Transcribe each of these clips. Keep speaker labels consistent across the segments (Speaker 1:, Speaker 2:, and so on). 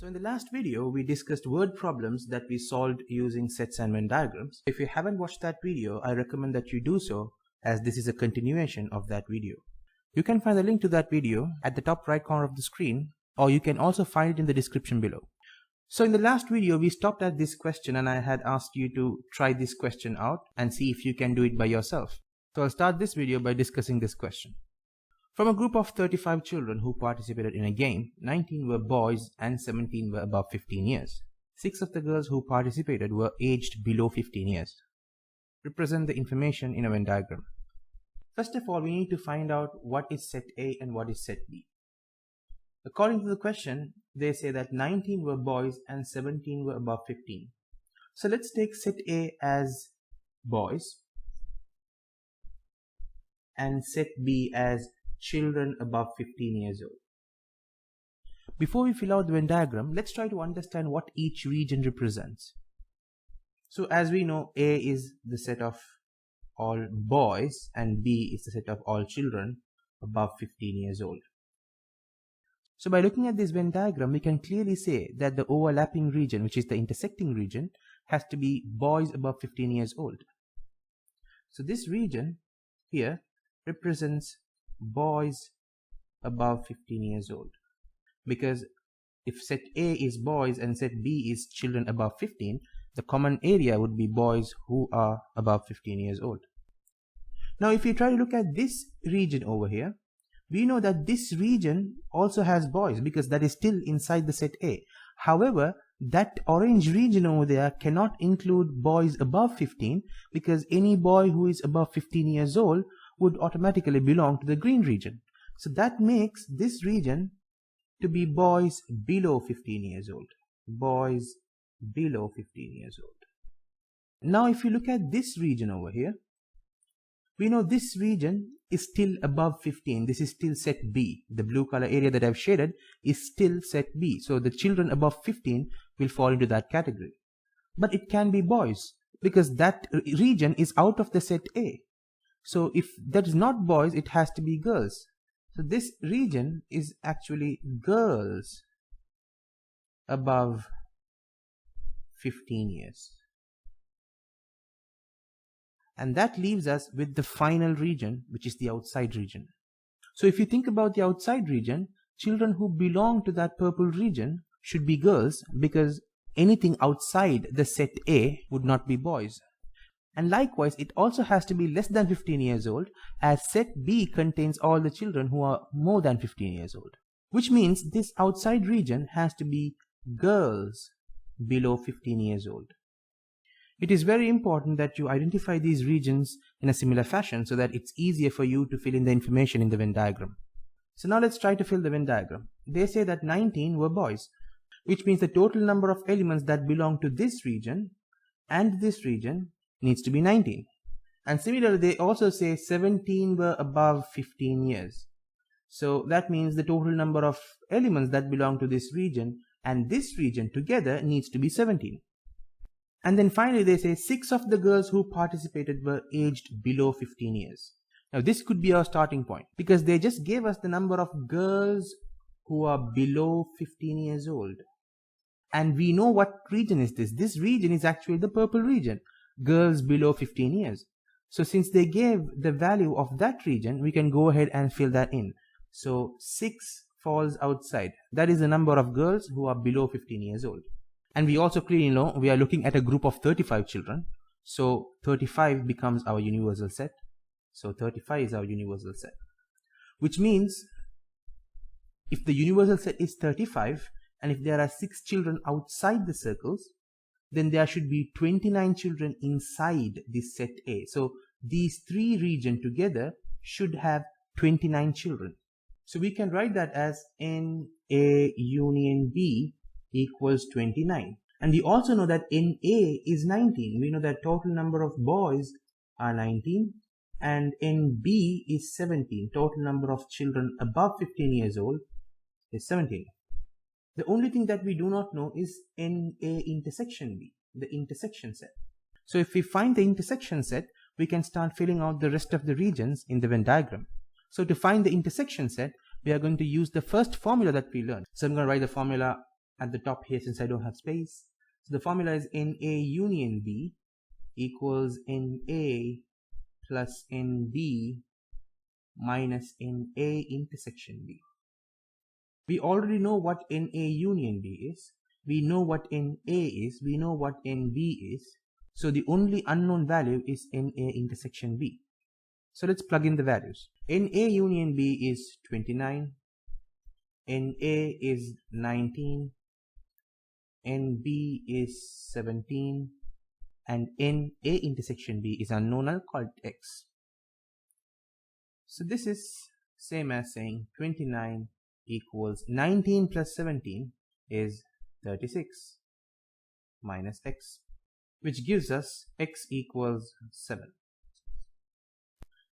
Speaker 1: So in the last video, we discussed word problems that we solved using sets and Venn diagrams. If you haven't watched that video, I recommend that you do so, as this is a continuation of that video. You can find the link to that video at the top right corner of the screen, or you can also find it in the description below. So in the last video, we stopped at this question and I had asked you to try this question out and see if you can do it by yourself. So I'll start this video by discussing this question. From a group of 35 children who participated in a game, 19 were boys and 17 were above 15 years. 6 of the girls who participated were aged below 15 years. Represent the information in a Venn diagram. First of all, we need to find out what is set A and what is set B. According to the question, they say that 19 were boys and 17 were above 15. So let's take set A as boys and set B as children above 15 years old. Before we fill out the Venn diagram, let's try to understand what each region represents. So as we know, A is the set of all boys and B is the set of all children above 15 years old. So by looking at this Venn diagram, we can clearly say that the overlapping region, which is the intersecting region, has to be boys above 15 years old. So this region here represents boys above 15 years old, because if set A is boys and set B is children above 15, the common area would be boys who are above 15 years old. Now if you try to look at this region over here, we know that this region also has boys because that is still inside the set A. However, that orange region over there cannot include boys above 15 because any boy who is above 15 years old would automatically belong to the green region. So that makes this region to be boys below 15 years old. Boys below 15 years old. Now if you look at this region over here, we know this region is still above 15. This is still set B. The blue color area that I've shaded is still set B. So the children above 15 will fall into that category. But it can be boys because that region is out of the set A. So if that is not boys, it has to be girls. So this region is actually girls above 15 years. And that leaves us with the final region, which is the outside region. So if you think about the outside region, children who belong to that purple region should be girls because anything outside the set A would not be boys. And likewise, it also has to be less than 15 years old, as set B contains all the children who are more than 15 years old. Which means this outside region has to be girls below 15 years old. It is very important that you identify these regions in a similar fashion so that it's easier for you to fill in the information in the Venn diagram. So now let's try to fill the Venn diagram. They say that 19 were boys, which means the total number of elements that belong to this region and this region needs to be 19. And similarly, they also say 17 were above 15 years. So that means the total number of elements that belong to this region and this region together needs to be 17. And then finally they say 6 of the girls who participated were aged below 15 years. Now this could be our starting point because they just gave us the number of girls who are below 15 years old. And we know what region is this. This region is actually the purple region, girls below 15 years. So since they gave the value of that region, we can go ahead and fill that in. So 6 falls outside. That is the number of girls who are below 15 years old. And we also clearly know we are looking at a group of 35 children. So 35 becomes our universal set. So 35 is our universal set. Which means if the universal set is 35 and if there are 6 children outside the circles, then there should be 29 children inside this set A. So these 3 regions together should have 29 children. So we can write that as NA union B equals 29. And we also know that NA is 19. We know that total number of boys are 19 and NB is 17. Total number of children above 15 years old is 17. The only thing that we do not know is NA intersection B, the intersection set. So if we find the intersection set, we can start filling out the rest of the regions in the Venn diagram. So to find the intersection set, we are going to use the first formula that we learned. So I'm going to write the formula at the top here since I don't have space. So the formula is NA union B equals NA plus NB minus NA intersection B. We already know what NA union B is. We know what NA is. We know what NB is. So the only unknown value is NA intersection B. So let's plug in the values. NA union B is 29. NA is 19. NB is 17. And NA intersection B is unknown. I'll call it X. So this is same as saying 29 equals 19 plus 17 is 36 minus X, which gives us X equals 7.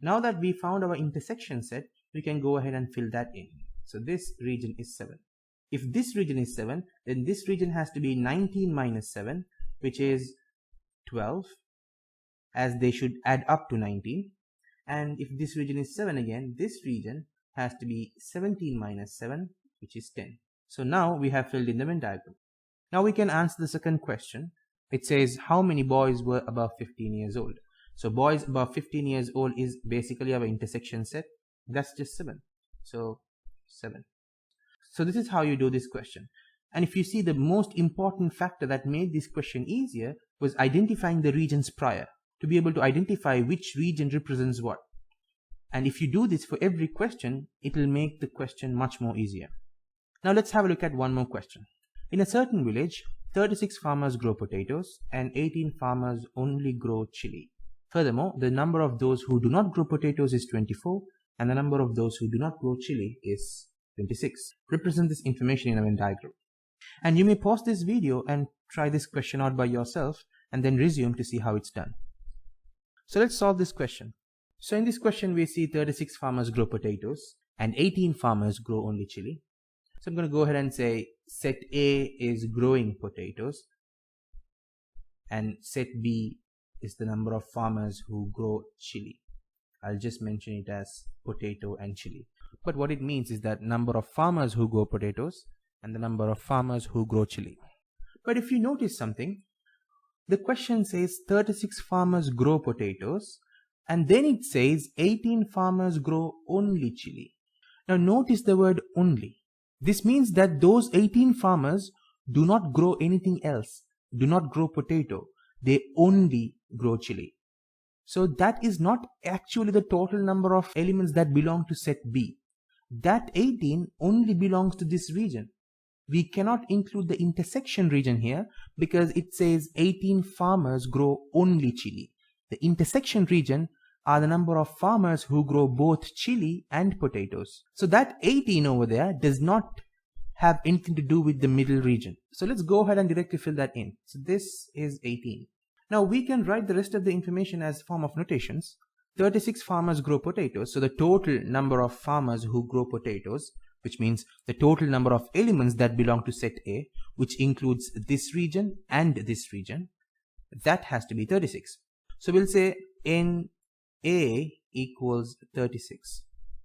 Speaker 1: Now that we found our intersection set, we can go ahead and fill that in. So this region is 7. If this region is 7, then this region has to be 19 minus 7, which is 12, as they should add up to 19. And if this region is 7 again, this region has to be 17 minus 7, which is 10. So now we have filled in the Venn diagram. Now we can answer the second question. It says how many boys were above 15 years old. So boys above 15 years old is basically our intersection set. That's just 7. So 7. So this is how you do this question. And if you see, the most important factor that made this question easier was identifying the regions prior, to be able to identify which region represents what. And if you do this for every question, it will make the question much more easier. Now let's have a look at one more question. In a certain village, 36 farmers grow potatoes and 18 farmers only grow chili. Furthermore, the number of those who do not grow potatoes is 24 and the number of those who do not grow chili is 26. Represent this information in a Venn diagram. And you may pause this video and try this question out by yourself and then resume to see how it's done. So let's solve this question. So in this question we see 36 farmers grow potatoes and 18 farmers grow only chili. So I'm going to go ahead and say set A is growing potatoes and set B is the number of farmers who grow chili. I'll just mention it as potato and chili. But what it means is that number of farmers who grow potatoes and the number of farmers who grow chili. But if you notice something, the question says 36 farmers grow potatoes and then it says 18 farmers grow only chili. Now notice the word only. This means that those 18 farmers do not grow anything else, do not grow potato, they only grow chili. So that is not actually the total number of elements that belong to set B. That 18 only belongs to this region. We cannot include the intersection region here because it says 18 farmers grow only chili. The intersection region are the number of farmers who grow both chili and potatoes. So that 18 over there does not have anything to do with the middle region. So let's go ahead and directly fill that in. So this is 18. Now we can write the rest of the information as form of notations. 36 farmers grow potatoes. So the total number of farmers who grow potatoes, which means the total number of elements that belong to set A, which includes this region and this region, that has to be 36. So we'll say NA equals 36.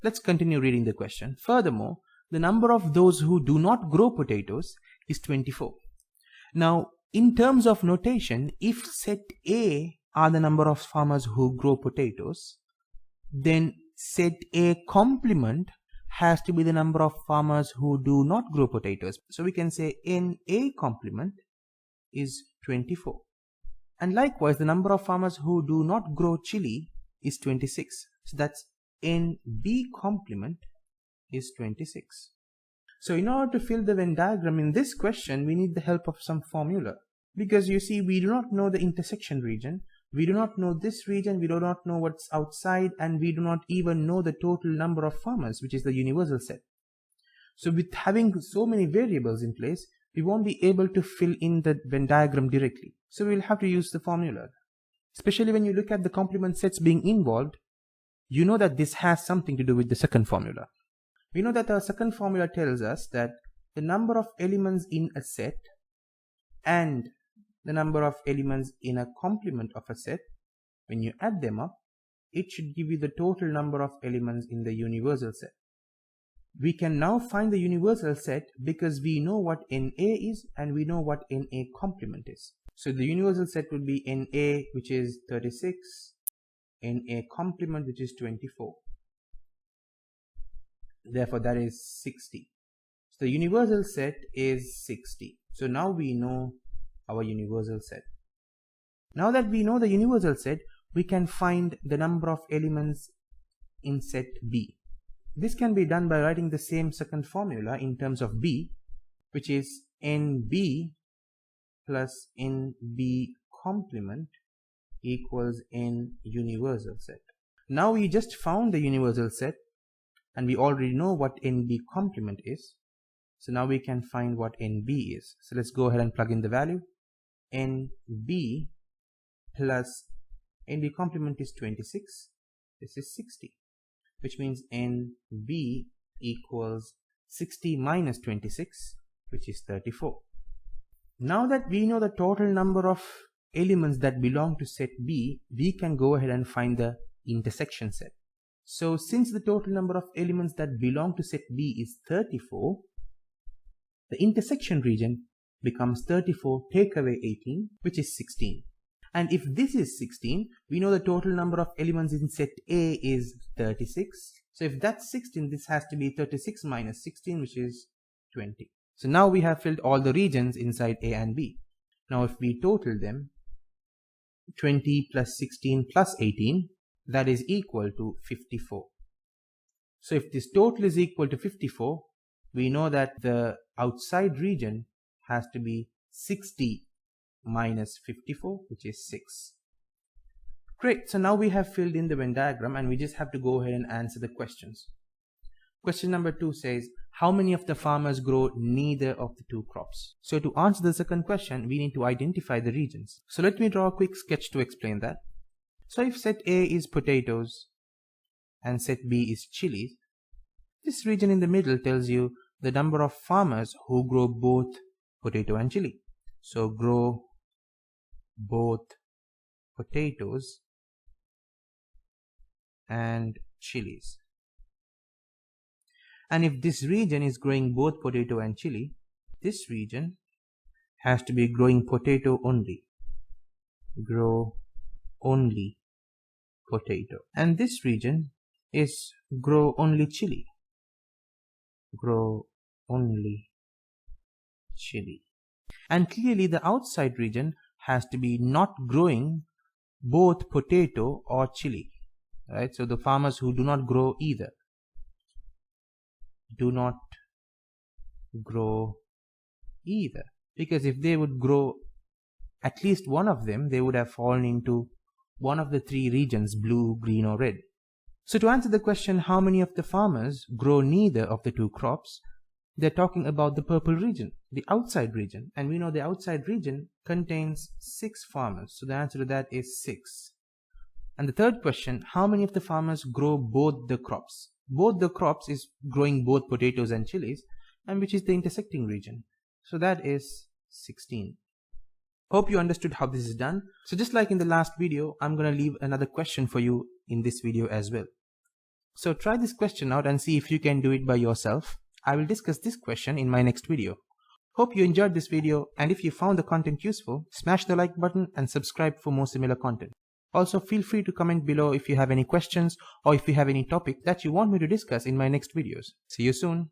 Speaker 1: Let's continue reading the question. Furthermore, the number of those who do not grow potatoes is 24. Now, in terms of notation, if set A are the number of farmers who grow potatoes, then set A complement has to be the number of farmers who do not grow potatoes. So we can say NA complement is 24. And likewise, the number of farmers who do not grow chili is 26. So that's NB complement is 26. So in order to fill the Venn diagram in this question, we need the help of some formula. Because you see, we do not know the intersection region, we do not know this region, we do not know what's outside, and we do not even know the total number of farmers, which is the universal set. So with having so many variables in place, we won't be able to fill in the Venn diagram directly. So we'll have to use the formula. Especially when you look at the complement sets being involved, you know that this has something to do with the second formula. We know that our second formula tells us that the number of elements in a set and the number of elements in a complement of a set, when you add them up, it should give you the total number of elements in the universal set. We can now find the universal set because we know what NA is and we know what NA complement is. So the universal set would be NA, which is 36, NA complement, which is 24. Therefore, that is 60. So the universal set is 60. So now we know our universal set. Now that we know the universal set, we can find the number of elements in set B. This can be done by writing the same second formula in terms of B, which is NB plus NB complement equals N universal set. Now we just found the universal set and we already know what NB complement is. So now we can find what NB is. So let's go ahead and plug in the value. NB plus NB complement is 26. This is 60, which means NB equals 60 minus 26, which is 34. Now that we know the total number of elements that belong to set B, we can go ahead and find the intersection set. So since the total number of elements that belong to set B is 34, the intersection region becomes 34 take away 18, which is 16. And if this is 16, we know the total number of elements in set A is 36. So if that's 16, this has to be 36 minus 16, which is 20. So now we have filled all the regions inside A and B. Now if we total them, 20 plus 16 plus 18, that is equal to 54. So if this total is equal to 54, we know that the outside region has to be 60 minus 54, which is 6. Great, so now we have filled in the Venn diagram and we just have to go ahead and answer the questions. Question number 2 says, how many of the farmers grow neither of the two crops? So to answer the second question, we need to identify the regions. So let me draw a quick sketch to explain that. So if set A is potatoes and set B is chilies, this region in the middle tells you the number of farmers who grow both potato and chili. So grow both potatoes and chilies. And if this region is growing both potato and chili, this region has to be growing potato only. Grow only potato. And this region is grow only chili. Grow only chili. And clearly the outside region has to be not growing both potato or chili. Right? So the farmers who do not grow either. Do not grow either. Because if they would grow at least one of them, they would have fallen into one of the three regions, blue, green or red. So to answer the question, how many of the farmers grow neither of the two crops, they're talking about the purple region, the outside region. And we know the outside region contains 6 farmers. So the answer to that is 6. And the third question, how many of the farmers grow both the crops? Both the crops is growing both potatoes and chilies, and which is the intersecting region. So that is 16. Hope you understood how this is done. So just like in the last video, I'm going to leave another question for you in this video as well. So try this question out and see if you can do it by yourself. I will discuss this question in my next video. Hope you enjoyed this video, and if you found the content useful, smash the like button and subscribe for more similar content. Also, feel free to comment below if you have any questions or if you have any topic that you want me to discuss in my next videos. See you soon.